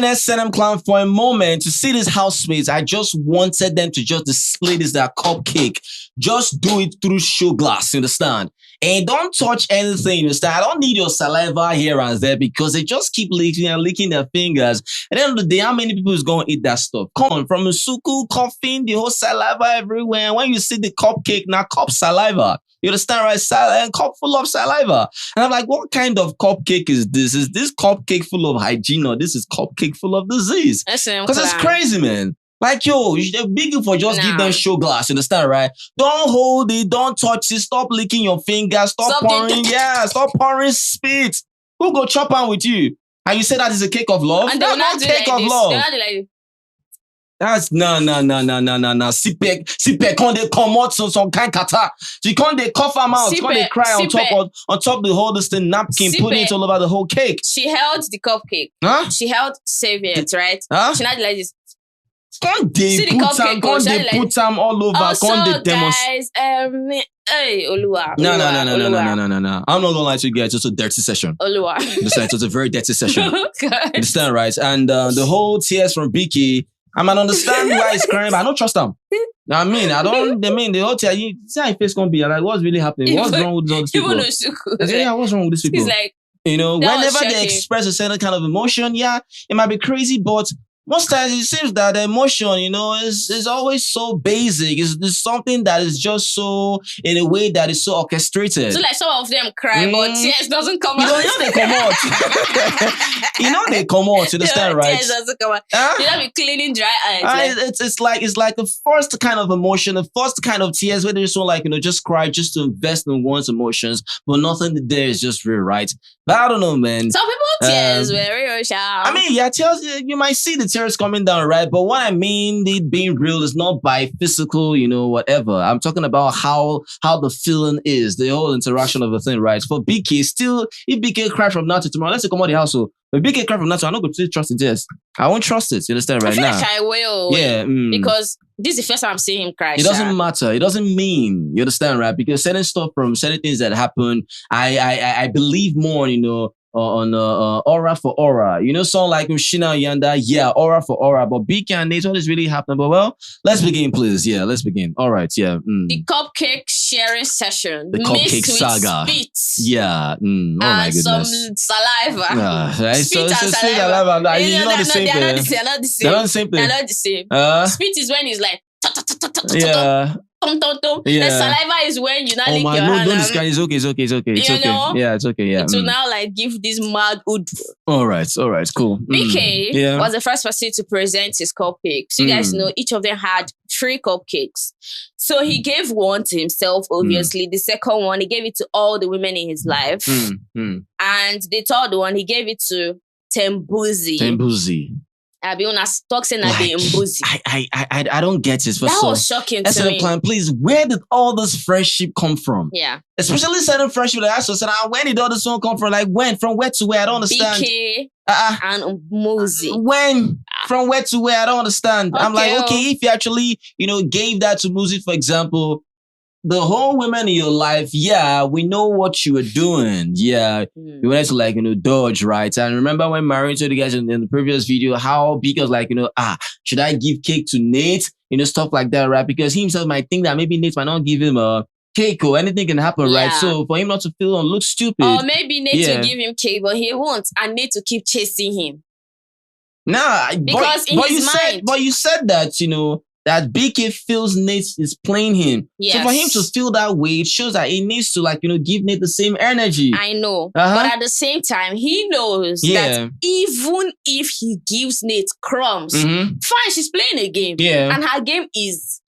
NSNM clown for a moment to see these housemates. I just wanted them to just display this their cupcake. Just do it through show glass, you understand? And don't touch anything, you understand? I don't need your saliva here and there because they just keep licking and licking their fingers. At the end of the day, how many people is going to eat that stuff? Come on, from a suku, coughing, the whole saliva everywhere. When you see the cupcake, now cup saliva. You understand, right? And cup full of saliva. And I'm like, what kind of cupcake is this? Is this cupcake full of hygiene or this is cupcake full of disease? Because it's crazy, man. Like, yo, they're big for just give them show glass, you understand, right? Don't hold it, don't touch it, stop licking your fingers, stop pouring, stop pouring spit. Who go chop on with you? And you say that is a cake of love? And that's not cake of love. That's no. Sipek, can't they come out some kind kata? So you can't they cough them out, can't they cry on top the whole this thing napkin, putting it all over the whole cake. She held the cupcake. Huh? She held Saviors, right? Huh? She not like this. Can't they put them all over? Can't they demonstrate? Guys, hey, Oluwa. No. I'm not gonna lie to you guys. It's a dirty session. Oluwa. It was a very dirty session. Understand, right? And the whole tears from Biggie. I might understand why he's crying, but I don't trust them. I mean, the whole tear. You see how your face gonna be? I'm like, what's really happening? What's wrong with all these people? Even what's wrong with these people? He's like, whenever they express a certain kind of emotion, it might be crazy, but most times it seems that the emotion, is always so basic. It's something that is just so, in a way that is so orchestrated. So like some of them cry, but tears doesn't come out. They come out. They come out, you understand, right? Tears doesn't come out. You don't be cleaning dry eyes. It's like the first kind of emotion, the first kind of tears where they just want just cry, just to invest in one's emotions, but nothing there is just real, right? But I don't know, man. Some people tears were real, I mean, tears, you might see the tears coming down, right? But what I mean, it being real is not by physical, whatever. I'm talking about how the feeling is, the whole interaction of the thing, right? For Beekay, still, if Beekay cry from now to tomorrow, let's say come out the household. But Beekay cry from now to, I'm not going to trust in tears. I won't trust it. You understand, right now? I will. Yeah. Because this is the first time I'm seeing him cry. It doesn't matter. It doesn't mean, you understand, right? Because certain stuff from certain things that happen, I believe more, on aura for aura. Song like Mshini Uyanda, aura for aura. But Beekay and Nate, what is really happening? But well, let's begin, please. Yeah, let's begin. All right, yeah. The cupcake sharing session. The cupcake saga. Spit. Yeah. Oh my goodness. Some saliva. Spit and saliva. It's not the same thing. They're not the same. They're not the same. Spit is when it's like yeah. The saliva is when you not lick your hand. Don't disguise. It's okay. It's okay. Yeah, it's okay. Yeah. To now give this mad wood. All right, cool. Beekay was the first person to present his cupcakes. So you guys know each of them had 3 cupcakes. So he gave one to himself, obviously. The second one, he gave it to all the women in his life. And the third one, he gave it to Tembuzi. I don't get it. That was shocking to me. Plan, please, where did all this friendship come from? Yeah. Especially certain friendship that I said, when did all this one come from? Like when? From where to where? I don't understand. Beekay and Muzi. When? From where to where? I don't understand. I'm like, okay, if you actually, gave that to Muzi, for example, the whole women in your life, we know what you were doing. Yeah. You wanted to dodge, right? And remember when Marion told you guys in the previous video how Beekay was like, should I give cake to Nate? Stuff like that, right? Because he himself might think that maybe Nate might not give him a cake or anything can happen, right? So for him not to feel and look stupid. Or maybe Nate will give him cake, but he won't. And Nate to keep chasing him. Nah. Because in his mind. But you said that, that Beekay feels Nate is playing him. Yes. So for him to feel that way, it shows that he needs to give Nate the same energy. I know. But at the same time, he knows that even if he gives Nate crumbs, fine, she's playing a game. Yeah. And her game is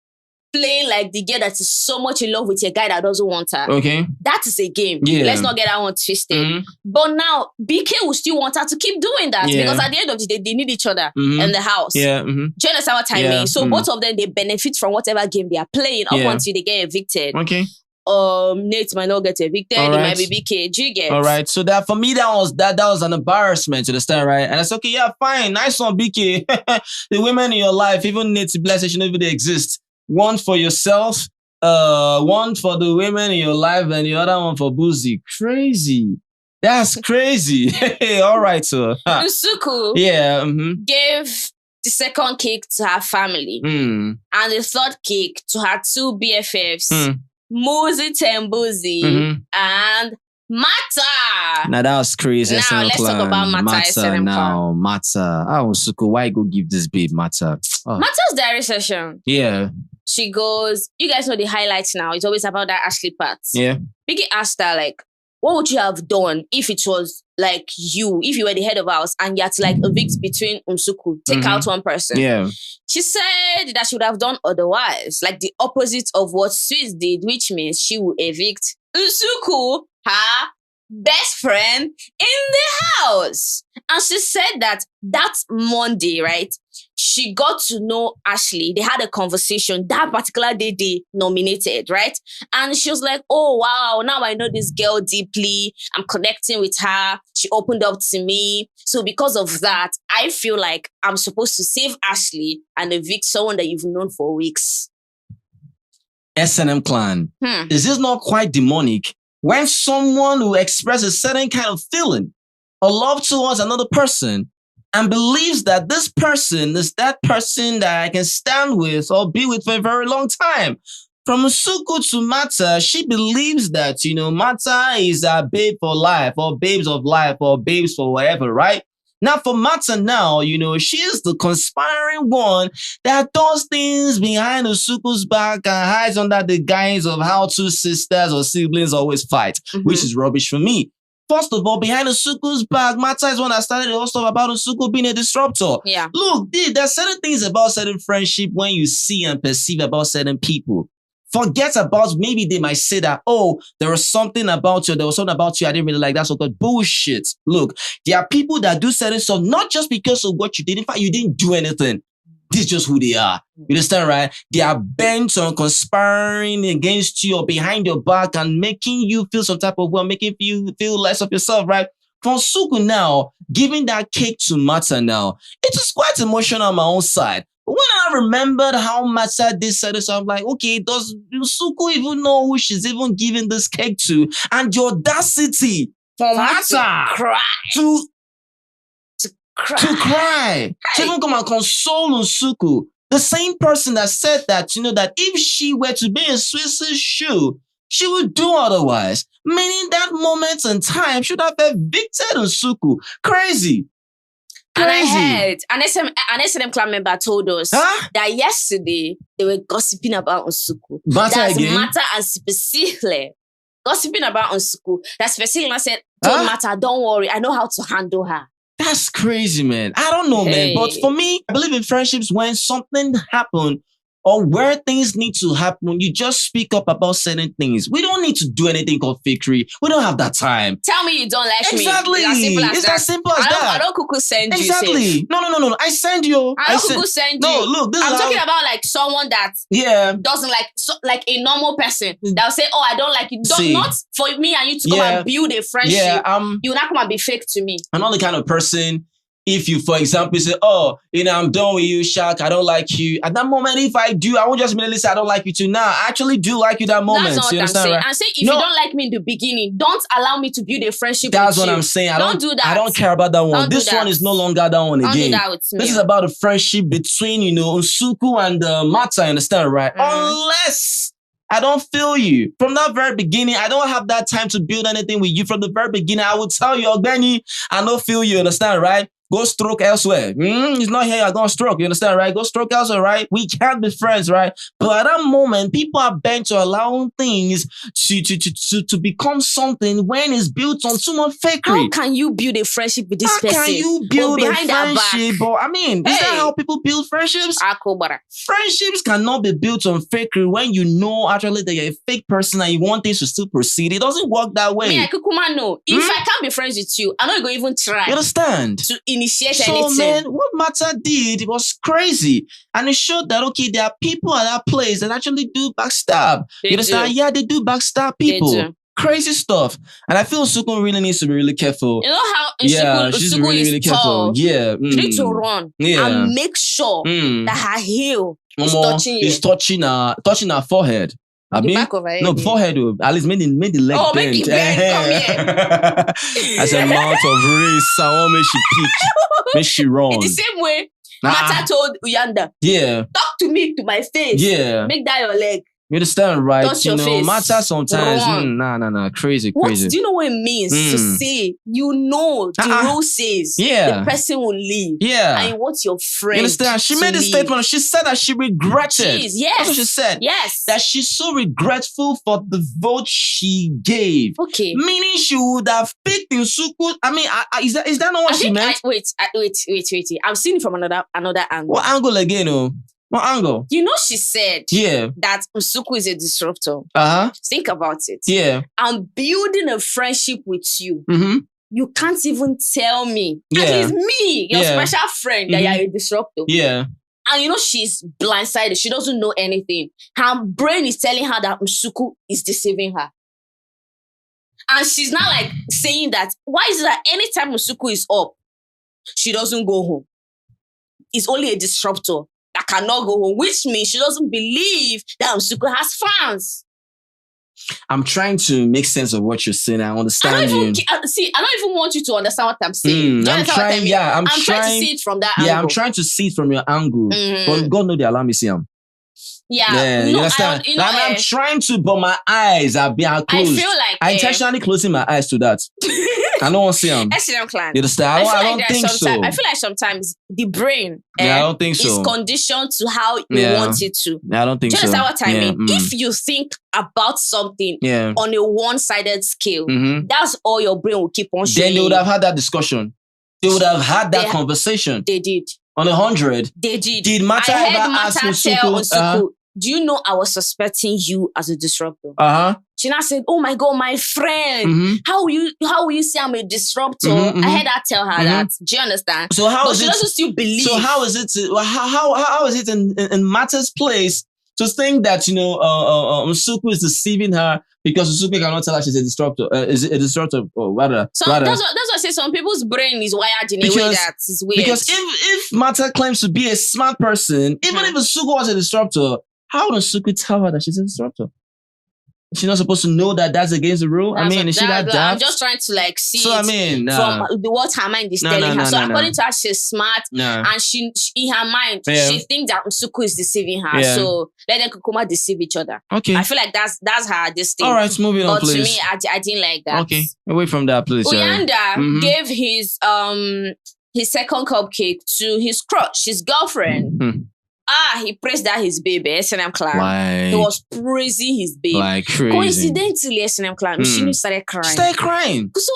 playing like the girl that is so much in love with a guy that doesn't want her. Okay. That is a game. Yeah. Let's not get that one twisted. But now, Beekay will still want her to keep doing that because at the end of the day, they need each other in the house. Yeah. Do you understand what I mean? So both of them, they benefit from whatever game they are playing up until they get evicted. Okay. Nate might not get evicted. It might be Beekay. Do you get? All right. So that for me, that was an embarrassment. You understand, right? And it's okay. Yeah, fine. Nice one, Beekay. The women in your life, even Nate, bless you, even they exist. One for yourself, one for the women in your life, and the other one for Boozy. Crazy. That's crazy. All right, so. Usuku Yeah. gave the second cake to her family and the third cake to her two BFFs, Muzi Tembuzi and Mata. Now that was crazy. Now let's talk about Mata. Mata. Oh, Suku, why go give this babe Mata? Oh. Mata's diary session. Yeah. She goes, you guys know the highlights now. It's always about that Ashley part. Yeah. Biggie asked her, like, what would you have done if it was like you, if you were the head of house and you had to like evict between Umsuku, take out one person? Yeah. She said that she would have done otherwise, like the opposite of what Swiss did, which means she would evict Umsuku, her best friend in the house. And she said that Monday, right? She got to know Ashley. They had a conversation that particular day they nominated, right? And she was like, oh, wow, now I know this girl deeply. I'm connecting with her. She opened up to me. So because of that, I feel like I'm supposed to save Ashley and evict someone that you've known for weeks. S&M clan. Is this not quite demonic? When someone who expresses a certain kind of feeling or love towards another person and believes that this person is that person that I can stand with or be with for a very long time. From Usuku to Mata, she believes that, Mata is a babe for life or babes of life or babes for whatever, right? Now for Mata now, she is the conspiring one that does things behind Usuku's back and hides under the guise of how two sisters or siblings always fight, which is rubbish for me. First of all, behind Usuku's back, Mata is one that started the whole stuff about Usuku being a disruptor. Yeah. Look, there's certain things about certain friendship when you see and perceive about certain people. Forget about maybe they might say that, oh, there was something about you I didn't really like. That's all good bullshit. Look, there are people that do certain stuff not just because of what you did. In fact, you didn't do anything. This is just who they are. You understand, right? They are bent on conspiring against you or behind your back and making you feel some type of way, making you feel less of yourself, right? From Suku now, giving that cake to Mata now, it was quite emotional on my own side. But when I remembered how Mata did say this, I'm like, okay, does Suku even know who she's even giving this cake to? And the audacity for Mata to cry. To even come and console Usuku. The same person that said that, that if she were to be in Swiss's shoe, she would do otherwise. Meaning that moment in time should have evicted Usuku. Crazy. And I heard an S&M club member told us that yesterday they were gossiping about Usuku. Mata and Specifically gossiping about Usuku. That Specifically said, told Mata, don't worry, I know how to handle her. That's crazy, man. I don't know, man. But for me, I believe in friendships when something happened or where things need to happen, you just speak up about certain things. We don't need to do anything called fakery. We don't have that time. Tell me you don't like me. Exactly. It's as simple as that. I don't cuckoo send you. Exactly. No. I send you. I don't cuckoo send you. No, look, I'm talking about like someone that doesn't like a normal person that'll say, oh, I don't like you. Not for me and you to come and build a friendship. You will not come and be fake to me. I'm not the kind of person. If you, for example, say, oh, I'm done with you, Shaq, I don't like you. At that moment, if I do, I won't just immediately say I don't like you too. Now, I actually do like you that moment. That's not what I'm saying. Right? I'm saying if you don't like me in the beginning, don't allow me to build a friendship with you. That's what I'm saying. Don't do that. I don't care about that one. This one is no longer that one again. Don't do that with me. This is about a friendship between, Usuku and Mata, understand, right? Unless I don't feel you. From that very beginning, I don't have that time to build anything with you. From the very beginning, I would tell you, Benny, I don't feel you, understand, right? Go stroke elsewhere. He's not here, you're going to stroke. You understand, right? Go stroke elsewhere, right? We can't be friends, right? But at that moment, people are bent to allowing things to become something when it's built on too much fakery. How can you build a friendship with this person? How can you build a friendship? But I mean, is that how people build friendships? Friendships cannot be built on fakery when you know actually that you're a fake person and you want things to still proceed. It doesn't work that way. Me, I kukuma know. If I can't be friends with you, I'm not going to even try. You understand? To initiate anything. So, man, what Mata did was crazy. And it showed that, okay, there are people at that place that actually do backstab. You understand? Yeah, they do backstab people. Crazy stuff. And I feel Usuku really needs to be really careful. You know how she's really careful. Yeah. She needs to run and make sure that her heel is touching you. It's touching her forehead. The back of her head. No, forehead. At least made the leg Oh, bend. make it bend. Come here. As a mount of race, I want make she peak. Make she run. In the same way, Mata told Uyanda, Yeah. talk to me to my face. Yeah. Make that your leg. You understand, right? Touch your face. Matter sometimes. Nah. Crazy. What do you know what it means to say? You know the rule says the person will leave. Yeah. And you want your friend. You understand? She made a statement. She said that she regretted. Jeez, yes. That's what she said. Yes. That she's so regretful for the vote she gave. Okay. Meaning she would have picked Nsuku. I mean, is that not what she meant? Wait. I've seen it from another angle. What angle again? What angle? You know, she said that Nsuku is a disruptor. Think about it. Yeah. I'm building a friendship with you. Mm-hmm. You can't even tell me. At least me, your special friend, that you're a disruptor. Yeah. And you know, she's blindsided. She doesn't know anything. Her brain is telling her that Nsuku is deceiving her. And she's not like saying that, why is it that anytime Nsuku is up, she doesn't go home? It's only a disruptor that cannot go home, which means she doesn't believe that Nsuku has fans. I'm trying to make sense of what you're saying. I understand you. I don't even want you to understand what I'm saying. I'm trying to see it from that angle. Yeah, I'm trying to see it from your angle. But God know they allow me see them. Yeah, you understand? I'm trying to, but my eyes are being closed. I feel like I intentionally closing my eyes to that. I don't want to see them. You understand? I don't think so. I feel like sometimes the brain I don't think so. is conditioned to how you want it to. I don't think so. Do you understand what I mean? If you think about something on a one-sided scale, that's all your brain will keep on showing. Then they would have had that discussion. They would have had that conversation. They did. On 100. They did. Did Mata ever ask Nsuku? Do you know I was suspecting you as a disruptor? She now said, oh my God, my friend. How will you say I'm a disruptor? I had her tell her that. Do you understand? So she doesn't still believe. So how is it how is it in Mata's place to think that, Nsuku is deceiving her because Nsuku cannot tell her she's a disruptor? Is it a disruptor? Or rather. That's what I say. Some people's brain is wired in a way that is weird. Because if Mata claims to be a smart person, even if Nsuku was a disruptor, how would Nsuku tell her that she's a disruptor? She's not supposed to know that that's against the rule. Is she that daft? I'm just trying to see from what her mind is telling her. So according to her, she's smart, and she in her mind she thinks that Nsuku is deceiving her. So let them Kukuma deceive each other. Okay, I feel like that's her this thing. All right, moving on, please. But to me, I didn't like that. Okay, away from that, please. Uyanda gave his second cupcake to his crush, his girlfriend. He praised that his baby, S&M clan. He was praising his baby. Like crazy. Coincidentally, S&M clan, Mshini started crying. So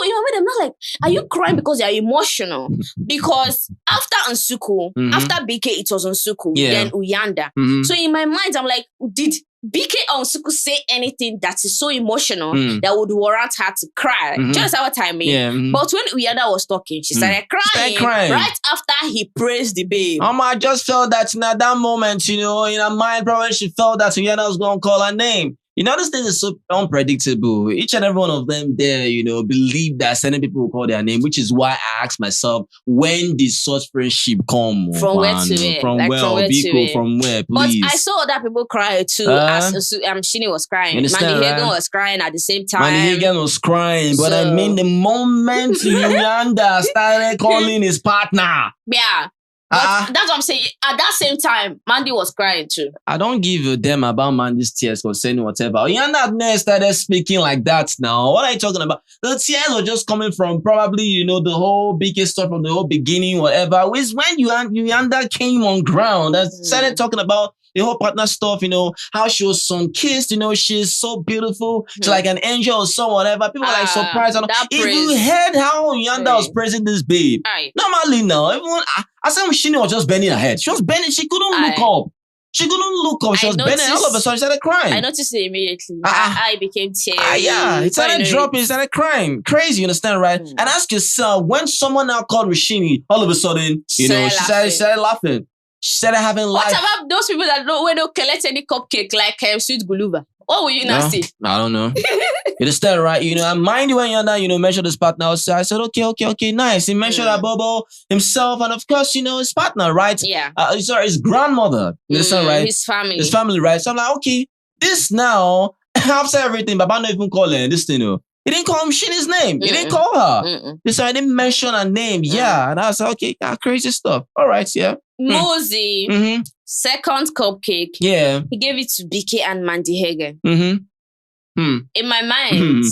in my mind, I'm not like, are you crying because you're emotional? Because after Nsuku, after Beekay, it was Nsuku, then Uyanda. So in my mind, I'm like, did Beekay or Nsuku say anything that is so emotional that would warrant her to cry? Do you understand what I mean? But when Uyanda was talking, she started crying. Right after he praised the babe. I just felt that in that moment, in her mind, probably she felt that Uyanda was going to call her name. This thing is so unpredictable. Each and every one of them there, believe that certain people will call their name, which is why I ask myself, when did such friendship come? From where to where? From where, Biko, from where, please? But I saw other people cry too, as Mshini was crying. Mandy Hagen was crying at the same time. Mandy Hagen was crying, but I mean the moment Uyanda started calling his partner. Yeah. But that's what I'm saying. At that same time, Mandy was crying too. I don't give a damn about Mandy's tears for saying whatever. Uyanda started speaking like that now. What are you talking about? The tears were just coming from probably, the whole biggest stuff from the whole beginning, whatever. Which when Uyanda came on ground and started talking about the whole partner stuff, how she was sun-kissed, she's so beautiful. She's like an angel or so, whatever. People are like surprised. If you heard how Uyanda was praising this babe, normally now, everyone, I said Mshini was just bending her head. She was bending, she couldn't look up. She was bending, all of a sudden she started crying. I noticed it immediately. I became teary. It started dropping, started crying. Crazy, you understand, right? And ask yourself, when someone now called Mshini, all of a sudden, she started laughing. She started having life. What about those people that don't collect any cupcake like sweet Guluva? What will you not see? I don't know. You understand, right? And mind you, when Uyanda, mentioned his partner, I said, okay, nice. He mentioned Abobo himself, and of course, his partner, right? Yeah. His grandmother. You understand, right? His family. His family, right? So I'm like, okay, This now, after everything, Baba not even calling this thing. He didn't call Mshini's name. He didn't call her. They said I didn't mention her name. Yeah. And I was like, okay, crazy stuff. All right, yeah. Mosey, second cupcake. Yeah. He gave it to Beekay and Mandy Hagen. In my mind,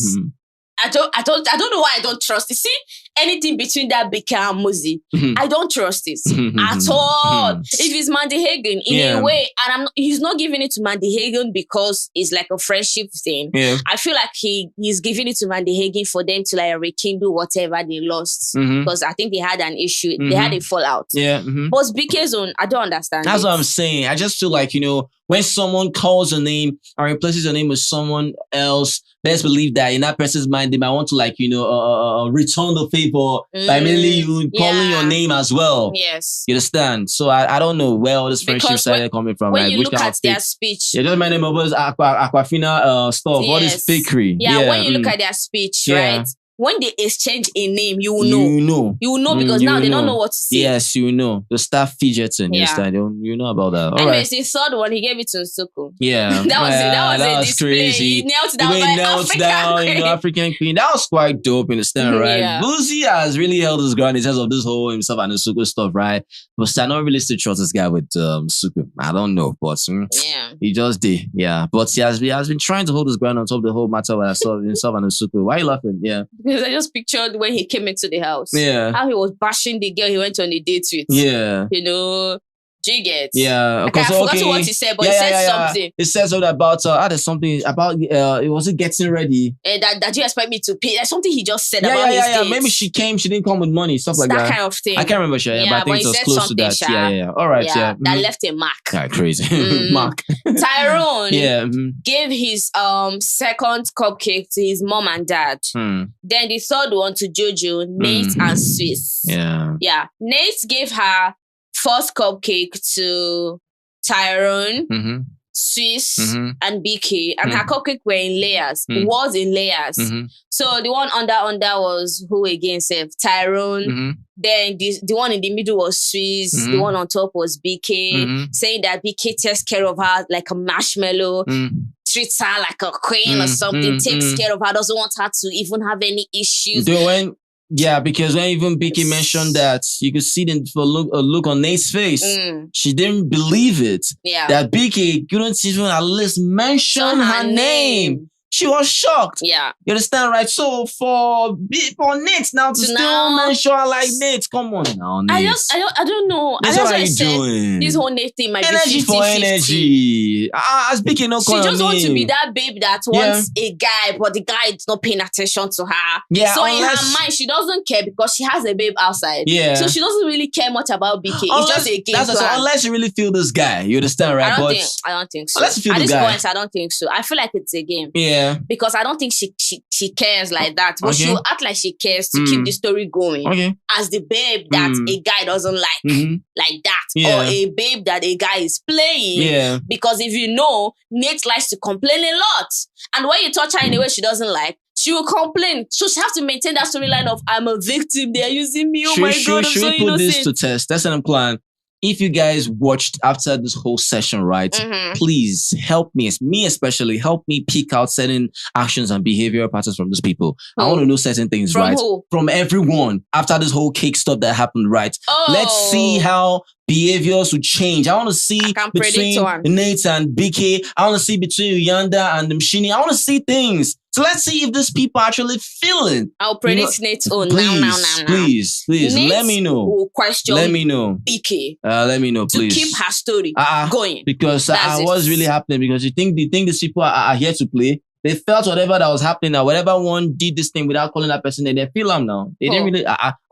I don't know why I don't trust it. See, anything between that Beekay and Mosey, I don't trust it at all. If it's Mandy Hagen, in a way, and he's not giving it to Mandy Hagen because it's like a friendship thing. Yeah. I feel like he's giving it to Mandy Hagen for them to like rekindle whatever they lost. Because I think they had an issue. They had a fallout. Yeah. But Beekay's own, I don't understand. That's what I'm saying. I just feel like, when someone calls a name or replaces your name with someone else, let's believe that in that person's mind, they might want to return the favor by mainly you calling your name as well. Yes. You understand? So I don't know where all this friendship started coming from. When like, you which look kind at of their speech. Yeah, just my name was Aquafina stuff. All this fakery. Yeah, when you look at their speech, right? When they exchange a name, you will know. You will know because now they don't know what to say. Yes, you know. The staff fidgeting. You understand? You know about that. All Anyways, the third one, he gave it to Nsoko. Yeah. that was crazy. He knelt down African Queen. That was quite dope, you understand, right? Yeah. Boozy has really held his ground in terms of this whole himself and Nsoko stuff, right? But I don't really still trust this guy with Nsoko. I don't know, but he just did. Yeah. But he has been trying to hold his ground on top of the whole matter with himself and Nsoko. Why are you laughing? Yeah. Because I just pictured when he came into the house. Yeah. How he was bashing the girl he went on a date with. Yeah. Jiggets. Yeah. I forgot what he said, but he said something. It says something about there's something about it wasn't getting ready. That you expect me to pay. There's something he just said about his dates. Maybe she didn't come with money, stuff like that. That kind of thing. I can't remember, but I think it was close to that. Yeah. All right, That left a mark. Crazy. Mark. Tyrone gave his second cupcake to his mom and dad. Then the third one to Jojo, Nate, and Swiss. Yeah. Nate gave her first cupcake to Tyrone, Swiss, and Beekay, and her cupcake were in layers. Was in layers. So the one under was who again? Tyrone. Then the one in the middle was Swiss. The one on top was Beekay, saying that Beekay takes care of her like a marshmallow. Treats her like a queen or something. Takes care of her. Doesn't want her to even have any issues. Because when even Beekay mentioned that, you could see a look on Nate's face. She didn't believe it. Yeah. That Beekay couldn't even at least mention her name. She was shocked. Yeah. You understand, right? So for Nate now to still mention her like Nate, come on now, Nate. I don't know. That's what you doing. This whole Nate thing might energy be 50-50. For energy. As Beekay no call She just wants to be name. that babe that wants a guy, but the guy is not paying attention to her. Yeah, so in her mind, she doesn't care because she has a babe outside. Yeah. So she doesn't really care much about Beekay. It's just a game plan. Unless you really feel this guy, you understand, right? I don't think so. Unless you feel At the this guy. point, I don't think so. I feel like it's a game. Yeah. Because I don't think she cares like that. But she'll act like she cares to keep the story going. Okay. As the babe that a guy doesn't like that. Yeah. Or a babe that a guy is playing. Yeah. Because if you know, Nate likes to complain a lot. And when you touch her in a way she doesn't like, she will complain. So she has to maintain that storyline of I'm a victim, they're using me, God, I'm so innocent. Put this to test. That's what I'm planning. If you guys watched after this whole session, right, please help me especially, help me pick out certain actions and behavioral patterns from these people. I want to know certain things, from right? Who? From everyone after this whole cake stuff that happened, right? Let's see how behaviors will change. I want to see between Nate and Beekay. I want to see between Uyanda and Mshini. I want to see things. So let's see if these people are actually feeling. I'll predict Nate's own. Please. Nate let me know. Will question let me know. Beekay. Let me know, please. To keep her story going. Because what's really happening? Because you think these people are here to play. They felt whatever that was happening now. Whatever one did this thing without calling that person name, they feel them now. They didn't really.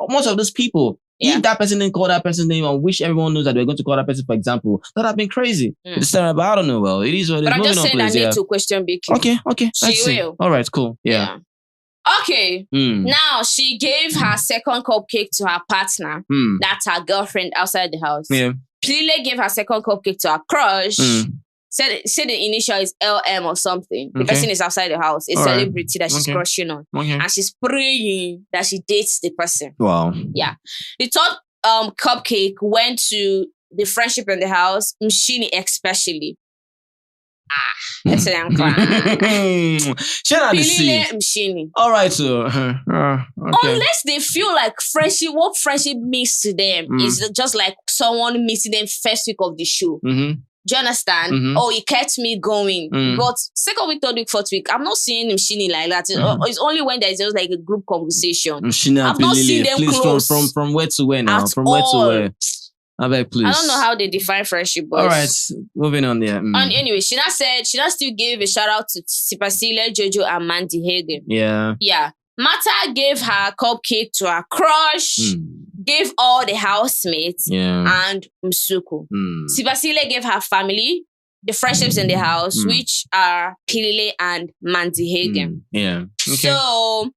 Most of those people. If that person didn't call that person's name and wish everyone knows that they're going to call that person, for example, that would have been crazy. But I don't know. Well, it is what it is. But I'm just saying I need to question Beekay. Okay. She will. All right, cool. Yeah. Okay. Now, she gave her second cupcake to her partner. That's her girlfriend outside the house. Yeah. Plile gave her second cupcake to her crush. Said the initial is LM or something. The person is outside the house. A celebrity that she's crushing on. And she's praying that she dates the person. Wow. Yeah. The third cupcake went to the friendship in the house, Mshini especially. Let's say I'm crying. Shall I see? Mshini. All right, so okay. Unless they feel like friendship, what friendship means to them is just like someone meeting them first week of the show. Mm-hmm. Do you understand? Mm-hmm. Oh, it kept me going. But second week, third week, fourth week, I'm not seeing Mshini like that. It's only when there's just like a group conversation. Mshini, I've not seen them please, close. From where to where now? At From where to all. where? I beg, please. I don't know how they define friendship, boys. All right, moving on there. And anyway, she still gave a shout out to Sipasile, Jojo, and Mandy Hagen. Yeah. Yeah. Mata gave her cupcake to her crush, gave all the housemates, and Msuku. Sipasile gave her family, the friendships in the house, which are Pilile and Mandy Hagen. Yeah. Okay. So,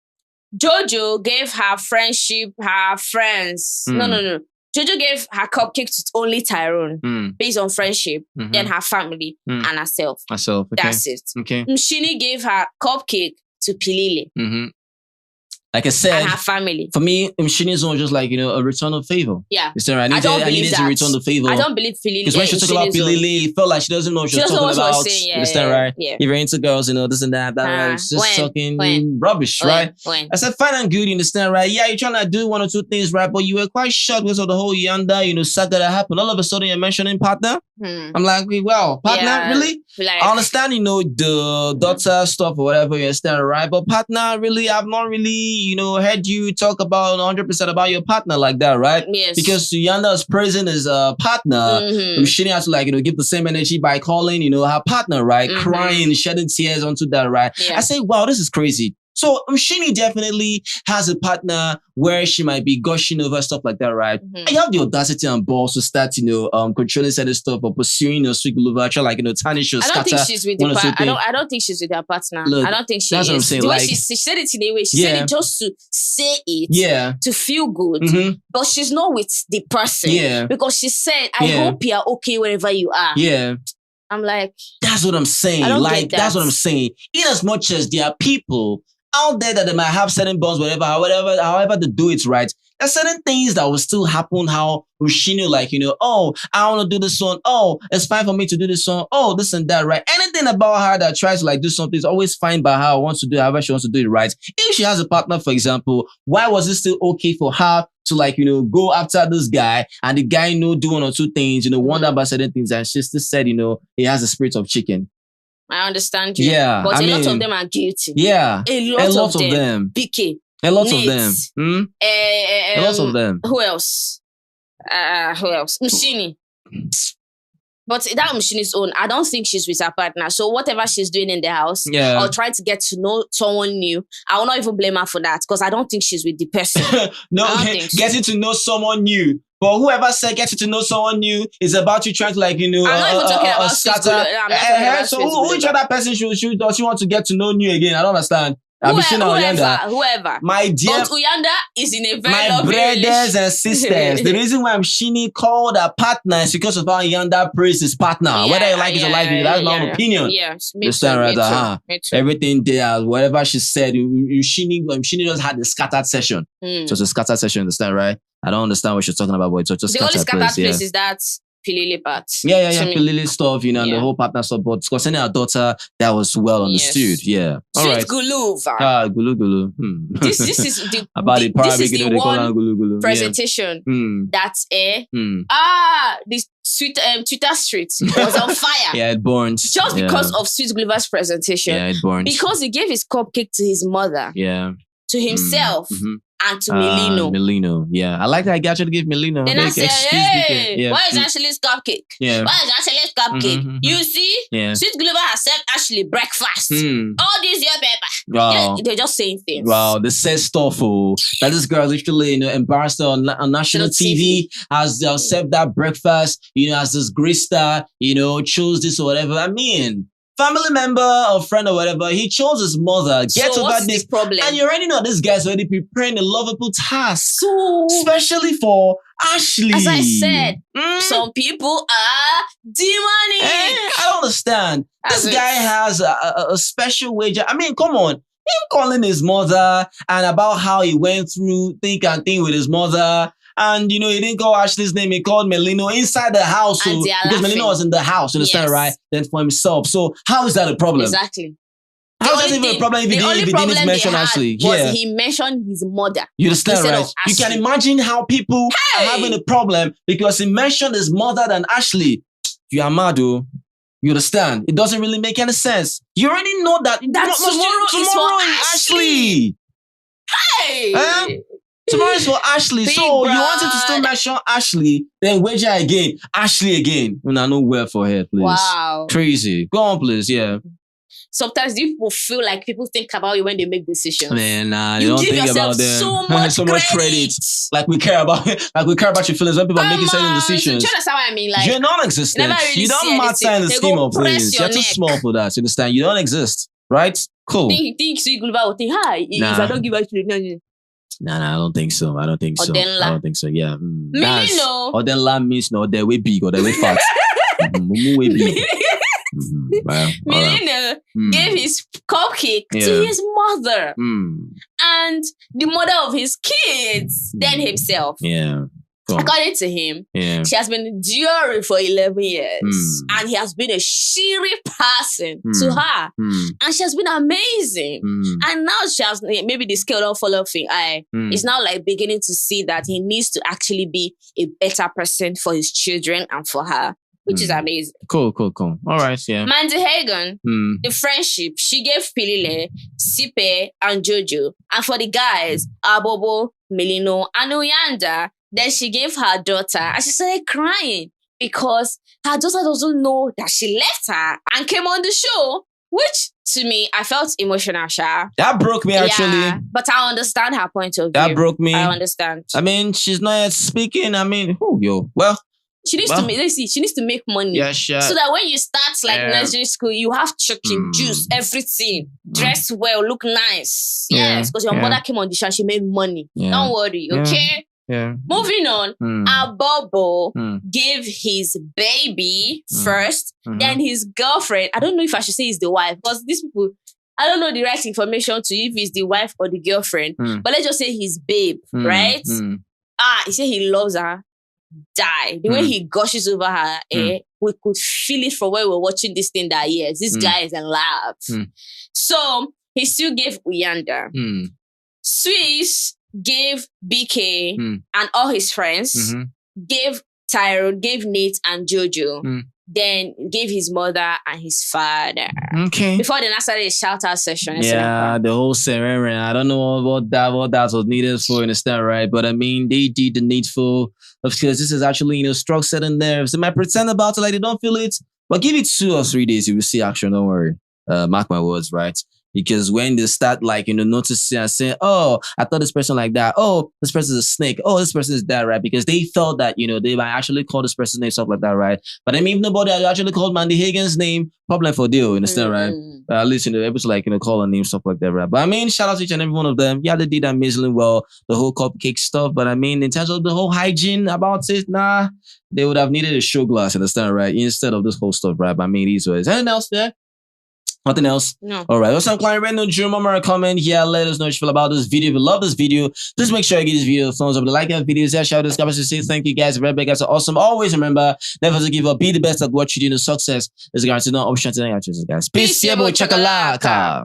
Jojo gave her friendship, her friends. No. Jojo gave her cupcake to only Tyrone based on friendship, then her family and herself. Okay. That's it. Okay. Mshini gave her cupcake to Pilile. Like I said, and her family. For me, Mshini's one was just like, a return of favor. Yeah. You I needed to return the favor. I don't believe Pilile. Because when she talk about Pilile, it felt like she doesn't know what she's talking about. You understand, right? Yeah. If you're into girls, this and that, it's just talking rubbish, right? I said, fine and good, you understand, right? Yeah, you're trying to do one or two things, right? But you were quite shocked because of the whole Uyanda, saga that happened. All of a sudden, you're mentioning partner. I'm like, well, partner, really? Like, I understand, the daughter stuff or whatever, you understand, right? But partner, really, I've not really, heard you talk about 100% about your partner like that, right? Yes. Because Uyanda is praising his partner. Mshini has to give the same energy by calling, her partner, right? Crying, shedding tears onto that, right? Yeah. I say, wow, this is crazy. So Mshini definitely has a partner where she might be gushing over stuff like that, right? And you have the audacity and balls to start, controlling certain stuff or pursuing sweet Guluva, try tarnish your scatter. I don't think she's with I don't think she's with her partner. Look, I don't think she that's is. What I'm saying. The way she said it in a way, she said it just to say it, to feel good. But she's not with the person. Yeah. Because she said, I hope you're okay wherever you are. Yeah. I'm like, that's what I'm saying. That's what I'm saying. In as much as there are people out there that they might have certain bonds, however they do it, right? There's certain things that will still happen. How Mshini, oh, I want to do this one. Oh, it's fine for me to do this one. Oh, this and that, right? Anything about her that tries to do something is always fine by her, wants to do however she wants to do it, right? If she has a partner, for example, why was it still okay for her to go after this guy and the guy, do one or two things, wonder about certain things, and she still said, he has the spirit of chicken. I understand you. Yeah. But a lot of them are guilty. Yeah. A lot of them. Beekay. A lot Nate, of them. A lot of them. Who else? Mshini. But that Mshini's own, I don't think she's with her partner. So whatever she's doing in the house or trying to get to know someone new, I will not even blame her for that because I don't think she's with the person. Getting to know someone new. But whoever said getting to know someone new is about you trying to I'm not even talking about scatter. So which other person does she want to get to know new again? I don't understand. Whoever. My dear. But Uyanda is in a very my lovely brothers and sisters. The reason why Mshini called her partner is because of how Uyanda praised his partner. Whether you like it or like it, that's my opinion. Yes, me too. Everything there, whatever she said, Mshini just had the scattered session. So it's a scattered session, understand, right? I don't understand what you're talking about, but it's just the only scattered place is that Pilile part. Yeah. Pilile stuff, and the whole partner stuff. But concerning our daughter, that was well understood. Yeah. All Sweet right. Guluva. Gulu. This is the about the one Gulu. presentation that's the sweet Twitter street was on fire. Yeah, it burns. Just because of Sweet Guluva's presentation. Yeah, it burns. Because he gave his cupcake to his mother. Yeah. To himself. And to Melino. Yeah. I like that I got you to give Melino. Then I said, hey, why is Ashley's cupcake? Yeah. Why is Ashley's cupcake? You see? Yeah. Sweet Guluva has served Ashley breakfast. All these your paper. Wow. They're just saying things. Wow. They said stuff, that this girl literally, embarrassed her on national TV, has served that breakfast, as this great star, chose this or whatever. I mean, family member or friend or whatever, he chose his mother. Get over this problem. And you already know this guy's already preparing a lovable task. Especially for Ashley. As I said, some people are demonic. I don't understand. This guy has a special wager. I mean, come on. Him calling his mother and about how he went through thick and thin with his mother. And he didn't call Ashley's name, he called Umlilo inside the house. So, because Umlilo was in the house, you understand, right? Then for himself. So how is that a problem? Exactly. How is that even a problem if he didn't mention Ashley? Was he mentioned his mother. You understand, right? You can imagine how people are having a problem because he mentioned his mother than Ashley. You are mad, though. You understand? It doesn't really make any sense. You already know that tomorrow is Ashley. Hey! Tomorrow is for Ashley. Big so brother. You wanted to still mention Ashley, then wager again. Ashley again. No word for her, please. Wow. Crazy. Go on, please. Yeah. Sometimes people feel like people think about you when they make decisions. Man, nah, you don't give think yourself about them. so much credit. Like we care about your feelings when people are making certain decisions. So you understand what I mean? Like, you're non-existent. Really you don't matter in the scheme of things. You're too small for that. You understand? You don't exist. Right? Cool. Think Guluva will think, hi, if I don't give out to you. Nah, I don't think so. I don't think so. I don't think so. Yeah. No. Or then la means no, they're way big or they're way fat. Way big. Umlilo gave his cupcake to his mother and the mother of his kids, then himself. Yeah. According to him, she has been enduring for 11 years and he has been a shitty person to her. And she has been amazing. And now she has, maybe the scale don't fall off in eye. It's now like beginning to see that he needs to actually be a better person for his children and for her. Which is amazing. Cool. All right, yeah. Mandy Hagan, the friendship, she gave Pilile, Sipe, and Jojo. And for the guys, Abobo, Umlilo, and Uyanda, then she gave her daughter. And she started crying because her daughter doesn't know that she left her and came on the show. Which, to me, I felt emotional, Sha. That broke me, actually. Yeah, but I understand her point of view. That broke me. I understand. I mean, she's not yet speaking. I mean, well... She needs to make money. Yeah, sure. So that when you start nursery school, you have chicken, juice, everything. Dress well, look nice. Yes, because your mother came on the show, she made money. Don't worry, okay? Yeah. Moving on, Abobo gave his baby first, then his girlfriend. I don't know if I should say it's the wife, because these people, I don't know the right information to if it's the wife or the girlfriend. But let's just say his babe, right? He said he loves her. Die. The way he gushes over her, we could feel it from where we were watching this thing that yes, this guy is in love. So he still gave Uyanda. Swiss gave Beekay and all his friends, gave Tyrone, gave Nate and Jojo. Then gave his mother and his father. Okay. Before then, I started a shout-out session. Yeah, the whole ceremony. I don't know what that was needed for, understand, right? But I mean, they did the needful. Of course, this is actually, struck certain nerves. They might pretend about it like they don't feel it. But give it 2 or 3 days, you will see action. Don't worry. Mark my words, right? Because when they start noticing and saying, oh, I thought this person like that. Oh, this person is a snake. Oh, this person is that, right? Because they felt that, they might actually call this person's name, stuff like that, right? But I mean, if nobody had actually called Mandy Hagan's name, problem for deal, you understand, right? At least, able to call her name, stuff like that, right? But I mean, shout out to each and every one of them. Yeah, they did amazingly well, the whole cupcake stuff. But I mean, in terms of the whole hygiene about it, nah, they would have needed a show glass, understand, right? Instead of this whole stuff, right? But I mean, these ways. Anything else there? Nothing else? No. All right. Also, I'm Klein Randall. Remember a comment here. Let us know what you feel about this video. If you love this video, please make sure you give this video a thumbs up. Like our videos, shout out to this say thank you guys. Red guys are awesome. Always remember, never to give up. Be the best at what you do. The success is guaranteed. No option to guys. Peace. Chakalaka.